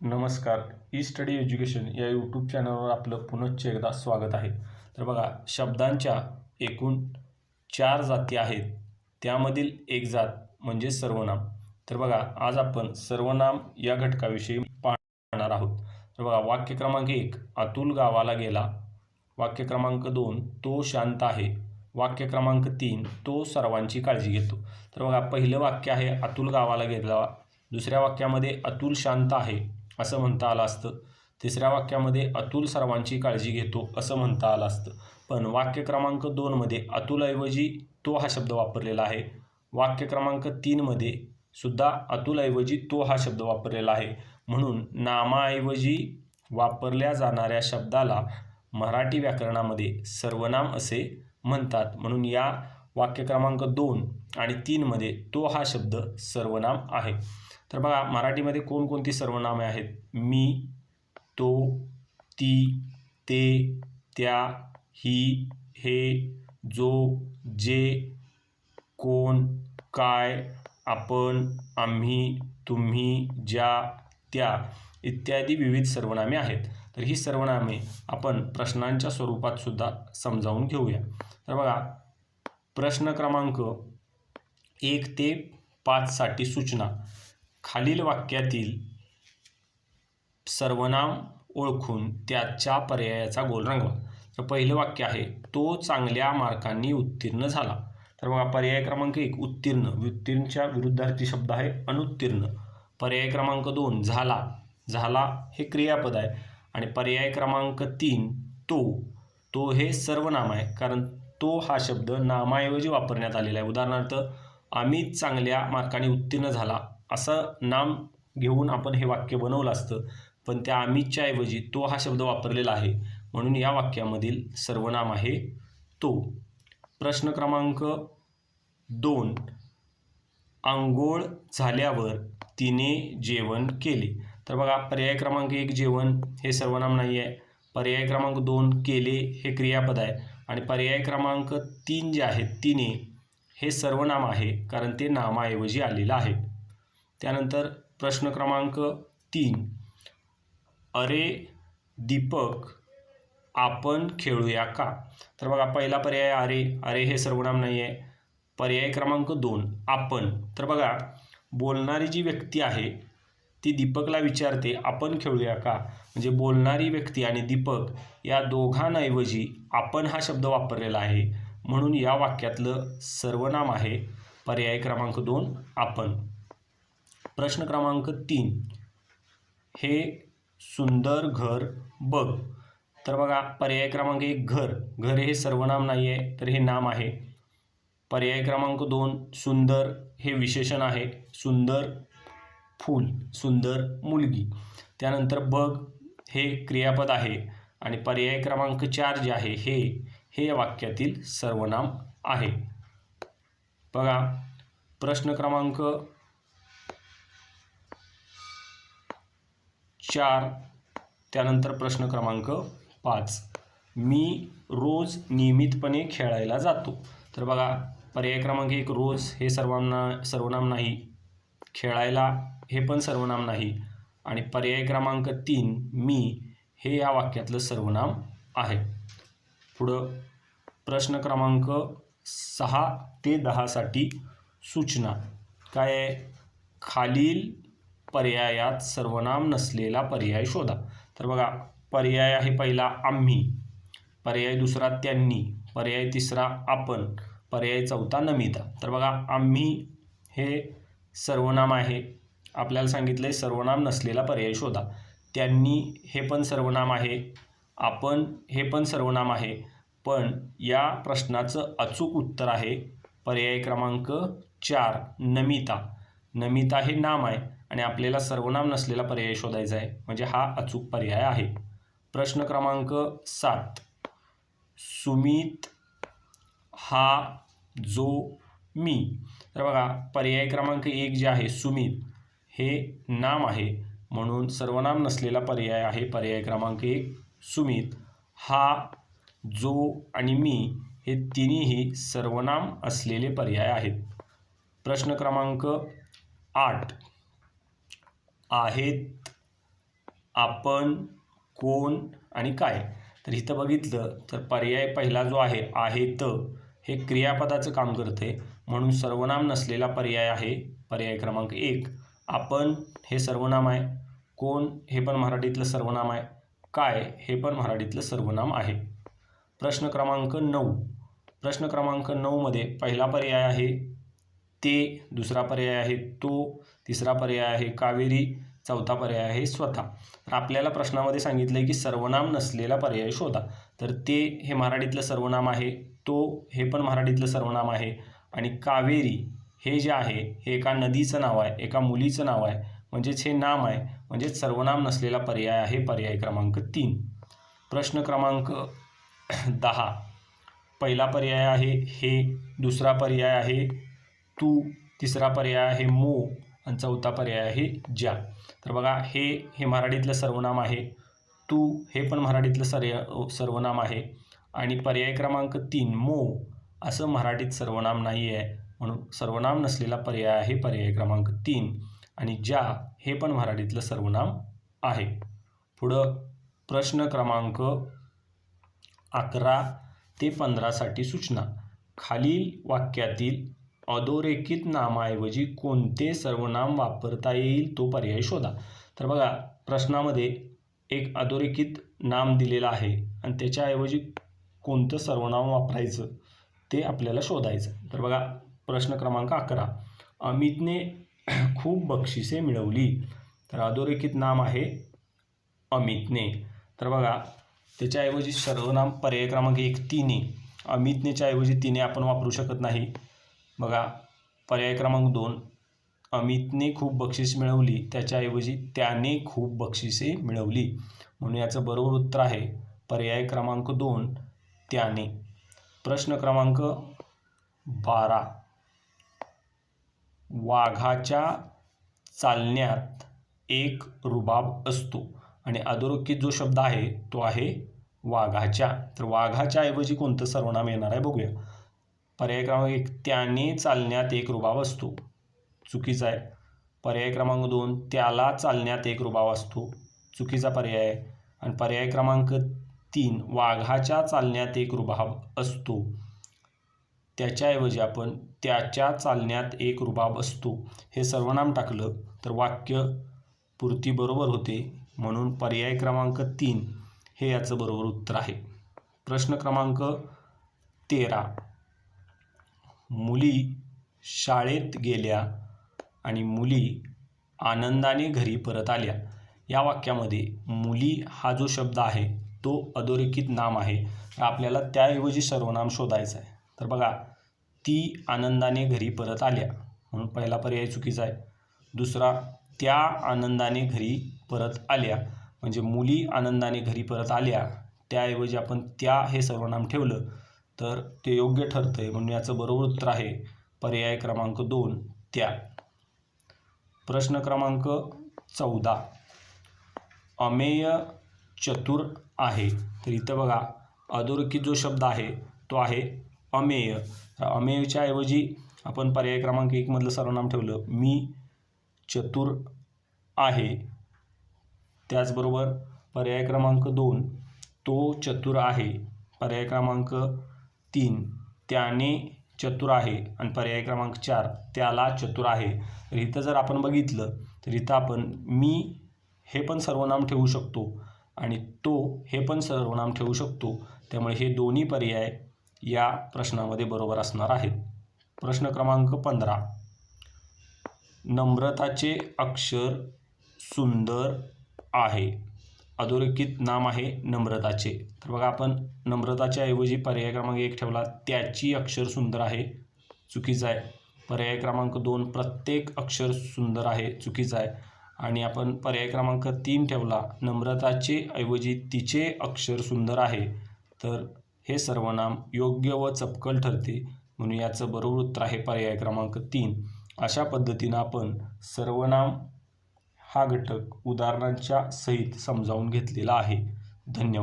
नमस्कार. E study education या YouTube चॅनलवर आपलं पुनश्च एकदा स्वागत आहे. तर बघा, शब्दांच्या एकूण 4 जाती आहेत, त्यामधील एक जात म्हणजे सर्वनाम. तर बघा, आज आपण सर्वनाम या घटकाविषयी पाहणार आहोत. तर बघा, वाक्य क्रमांक 1, अतुल गावाला गेला. वाक्य क्रमांक 2, तो शांत आहे. वाक्य क्रमांक 3, तो सर्वांची काळजी घेतो. तर बघा, पहिलं वाक्य आहे अतुल गावाला गेला. दुसऱ्या वाक्यामध्ये अतुल शांत आहे असं म्हणता आलं असतं. तिसऱ्या वाक्यामध्ये अतुल सर्वांची काळजी घेतो असं म्हणता आलं असतं. पण वाक्य क्रमांक 2 मध्ये अतुलऐवजी तो हा शब्द वापरलेला आहे. वाक्य क्रमांक 3 मध्ये सुद्धा अतुलऐवजी तो हा शब्द वापरलेला आहे. म्हणून नामाऐवजी वापरल्या जाणाऱ्या शब्दाला मराठी व्याकरणामध्ये सर्वनाम असे म्हणतात. म्हणून या वाक्य क्रमांक 2 आणि 3 मध्ये तो हा शब्द सर्वनाम आहे. तर बघा, मराठीमध्ये कोणकोणती सर्वनामे आहेत? मी, तो, ती, ते, त्या, ही, हे, जो, जे, कोण, काय, आपण, आम्ही, तुम्ही, ज्या, त्या इत्यादी विविध सर्वनामे आहेत. तर ही सर्वनामे आपण प्रश्नांच्या स्वरूपात सुद्धा समजावून घेऊया. तर बघा, प्रश्न क्रमांक 1 ते 5 साठी सूचना. खालील वाक्यातील सर्वनाम ओळखून त्याच्या पर्यायाचा गोल रंगवा. तर पहिलं वाक्य आहे, तो चांगल्या मार्कांनी उत्तीर्ण झाला. तर बघा, पर्याय क्रमांक 1 उत्तीर्ण, व्युत्तीर्णच्या विरुद्धार्थी शब्द आहे अनुत्तीर्ण. पर्याय क्रमांक 2 झाला. झाला हे क्रियापद आहे. आणि पर्याय क्रमांक 3 तो हे सर्वनाम आहे, कारण तो हा शब्द नामाऐवजी वापरण्यात आलेला आहे. उदाहरणार्थ, अमित चांगल्या मार्कांनी उत्तीर्ण झाला असं नाम घेऊन आपण हे वाक्य बनवलं असतं, पण त्या अमितच्या ऐवजी तो हा शब्द वापरलेला आहे, म्हणून या वाक्यामधील सर्वनाम आहे तो. प्रश्न क्रमांक 2, अंघोळ झाल्यावर तिने जेवण केले. तर बघा, पर्याय क्रमांक 1 जेवण हे सर्वनाम नाही आहे. पर्याय क्रमांक 2 केले हे क्रियापद आहे. आणि पर्याय क्रमांक 3 जे आहे तिने हे सर्वनाम आहे, कारण ते नामाऐवजी आलेलं आहे. त्यानंतर प्रश्न क्रमांक 3, अरे दीपक आपण खेळूया का. तर बघा, पहिला पर्याय अरे हे सर्वनाम नाही आहे. पर्याय क्रमांक 2 आपण. तर बघा, बोलणारी जी व्यक्ती आहे ती दीपकला विचारते आपण खेळूया का. म्हणजे बोलणारी व्यक्ती आणि दीपक या दोघांऐवजी आपण हा शब्द वापरलेला आहे, म्हणून या वाक्यातलं सर्वनाम आहे पर्याय क्रमांक 2 आपण. प्रश्न क्रमांक 3, हे सुंदर घर बघ. तर बघा, पर्याय क्रमांक 1 घर हे सर्वनाम नाही आहे, तर हे नाम आहे. पर्याय क्रमांक 2 सुंदर हे विशेषण आहे. सुंदर फूल, सुंदर मुलगी. त्यानंतर बघ हे क्रियापद आहे. आणि पर्याय क्रमांक 4 जे आहे हे या वाक्यातील सर्वनाम आहे. बघा, प्रश्न क्रमांक 4, त्यानंतर प्रश्न क्रमांक 5, मी रोज नियमितपणे खेळायला जातो. तर बघा, पर्याय क्रमांक 1 रोज हे सर्वनाम नाही. खेळायला हे पण सर्वनाम नाही. आणि पर्याय क्रमांक 3 मी हे या वाक्यातलं सर्वनाम आहे. पुढं प्रश्न क्रमांक 6 ते 10 साठी सूचना. काय आहे? खालील पर्यायात सर्वनाम नसलेला पर्याय शोधा. तर बघा, पर्याय आहे पहिला आम्ही, पर्याय दुसरा त्यांनी, पर्याय तिसरा आपण, पर्याय चौथा नमिता. तर बघा, आम्ही हे सर्वनाम आहे. आपल्याला सांगितलंय सर्वनाम नसलेला पर्याय शोधा. त्यांनी हे पण सर्वनाम आहे. आपण हे पण सर्वनाम आहे. पण या प्रश्नाचं अचूक उत्तर आहे पर्याय क्रमांक 4 नमिता. नमिता हे नाम आहे आणि आपल्याला सर्वनाम नसलेला पर्याय शोधायचा आहे, म्हणजे हा अचूक पर्याय आहे. प्रश्न क्रमांक 7, सुमित हा जो मी. तर बघा, पर्याय क्रमांक 1 जे आहे सुमित हे नाम आहे, म्हणून सर्वनाम नसलेला पर्याय आहे पर्याय क्रमांक 1 सुमित. हा, जो आणि मी हे तिन्ही सर्वनाम असलेले पर्याय आहेत. प्रश्न क्रमांक 8, आहेत आपण, कोण आणि काय. तर इथं बघितलं तर पर्याय पहिला जो आहे आहेत हे क्रियापदाचं काम करते, म्हणून सर्वनाम नसलेला पर्याय आहे पर्याय क्रमांक 1. आपण हे सर्वनाम आहे, कोण हे पण मराठीतलं सर्वनाम आहे, काय हे पण मराठीतलं सर्वनाम आहे. प्रश्न क्रमांक 9. प्रश्न क्रमांक 9 मध्ये पहिला पर्याय आहे ते, दुसरा पर्याय आहे तो, तिसरा पर्याय आहे कावेरी, चौथा पर्याय आहे स्वतः. तर आपल्याला प्रश्नामध्ये सांगितलं आहे की सर्वनाम नसलेला पर्याय शोधा. तर ते हे मराठीतलं सर्वनाम आहे, तो हे पण मराठीतलं सर्वनाम आहे आणि कावेरी हे जे आहे हे एका नदीचं नाव आहे, एका मुलीचं नाव आहे, म्हणजेच हे नाम आहे, म्हणजेच सर्वनाम नसलेला पर्याय आहे पर्याय क्रमांक 3. प्रश्न क्रमांक 10. पहिला पर्याय आहे हे, दुसरा पर्याय आहे तू, तिसरा पर्याय आहे मो आणि चौथा पर्याय आहे ज्या. तर बघा हे मराठीतलं सर्वनाम आहे, तू हे पण मराठीतलं सर्वनाम आहे आणि पर्याय क्रमांक 3 मो असं मराठीत सर्वनाम नाही आहे, म्हणून सर्वनाम नसलेला पर्याय आहे पर्याय क्रमांक 3 आणि ज्या हे पण मराठीतलं सर्वनाम आहे. पुढं प्रश्न क्रमांक 11 ते 15 साठी सूचना. खालील वाक्यातील अधोरेखित नामाऐवजी कोणते सर्वनाम वापरता येईल तो पर्याय शोधा. तर बघा प्रश्नामध्ये एक अधोरेखित नाम दिलेलं आहे आणि त्याच्याऐवजी कोणतं सर्वनाम वापरायचं ते आपल्याला शोधायचं. तर बघा प्रश्न क्रमांक 11. अमितने खूप बक्षिसे मिळवली. तर अधोरेखित नाम आहे अमितने. तर बघा त्याच्याऐवजी सर्वनाम पर्याय क्रमांक 1 तिने. अमितनेच्या ऐवजी तिने आपण वापरू शकत नाही. बघा पर्याय क्रमांक 2 अमितने खूप बक्षीस मिळवली, त्याच्याऐवजी त्याने खूप बक्षिसे मिळवली, म्हणून याचं बरोबर उत्तर आहे पर्याय क्रमांक 2 त्याने. प्रश्न क्रमांक 12. वाघाच्या चालण्यात एक रुबाब असतो आणि अधोरेखित जो शब्द आहे तो आहे वाघाच्या. तर वाघाच्या ऐवजी कोणतं सर्वनाम येणार आहे बघूया. पर्याय क्रमांक 1 त्याने चालण्यात एक रुबाब असतो, चुकीचा आहे. पर्याय क्रमांक 2 त्याला चालण्यात एक रुबाब असतो, चुकीचा पर्याय आहे. आणि पर्याय क्रमांक 3 वाघाच्या चालण्यात एक रुबाब असतो, त्याच्याऐवजी आपण त्याच्या चालण्यात एक रुबाब असतो हे सर्वनाम टाकलं तर वाक्य पूर्ती बरोबर होते, म्हणून पर्याय क्रमांक 3 हे याचं बरोबर उत्तर आहे. प्रश्न क्रमांक 13. मुली शाळेत गेल्या आणि मुली आनंदाने घरी परत आल्या. या वाक्यामध्ये मुली हा जो शब्द आहे तो अधोरेखित नाम आहे, तर आपल्याला त्याऐवजी सर्वनाम शोधायचं आहे. तर बघा ती आनंदाने घरी परत आल्या, म्हणून पहिला पर्याय चुकीचा आहे. दुसरा त्या आनंदाने घरी परत आल्या, म्हणजे मुली आनंदाने घरी परत आल्या, त्याऐवजी आपण त्या हे सर्वनाम ठेवलं तर ते योग्य ठरतंय, म्हणून याचं बरोबर उत्तर आहे पर्याय क्रमांक 2 त्या. प्रश्न क्रमांक 14. अमेय चतुर आहे. तर इथं बघा अधोरेखित जो शब्द आहे तो आहे अमेय. अमेयच्या ऐवजी आपण पर्याय क्रमांक 1 मधलं सर्वनाम ठेवलं मी चतुर आहे. त्याचबरोबर पर्याय क्रमांक 2 तो चतुर आहे. पर्याय क्रमांक 3 त्याने चतुर आहे आणि पर्याय क्रमांक 4 त्याला चतुर आहे. तर इथं जर आपण बघितलं तर इथं आपण मी हे पण सर्वनाम ठेवू शकतो आणि तो हे पण सर्वनाम ठेवू शकतो, त्यामुळे हे दोन्ही पर्याय या प्रश्नामध्ये बरोबर असणार आहेत. प्रश्न क्रमांक 15. नम्रताचे अक्षर सुंदर आहे. अधोरेखित नाम आहे नम्रताचे. तर बघा आपण नम्रताच्या ऐवजी पर्याय क्रमांक 1 ठेवला त्याची अक्षर सुंदर आहे, चुकीचा आहे. पर्याय क्रमांक 2 प्रत्येक अक्षर सुंदर आहे, चुकीचा आहे. आणि आपण पर्याय क्रमांक 3 ठेवला नम्रताचे ऐवजी तिचे अक्षर सुंदर आहे, तर हे सर्वनाम योग्य व चपकल ठरते, म्हणून याचं बरोबर उत्तर आहे पर्याय क्रमांक 3. अशा पद्धतीनं आपण सर्वनाम हा घटक उदाहरणांच्या सहित समजावून घेतलेला आहे. धन्यवाद.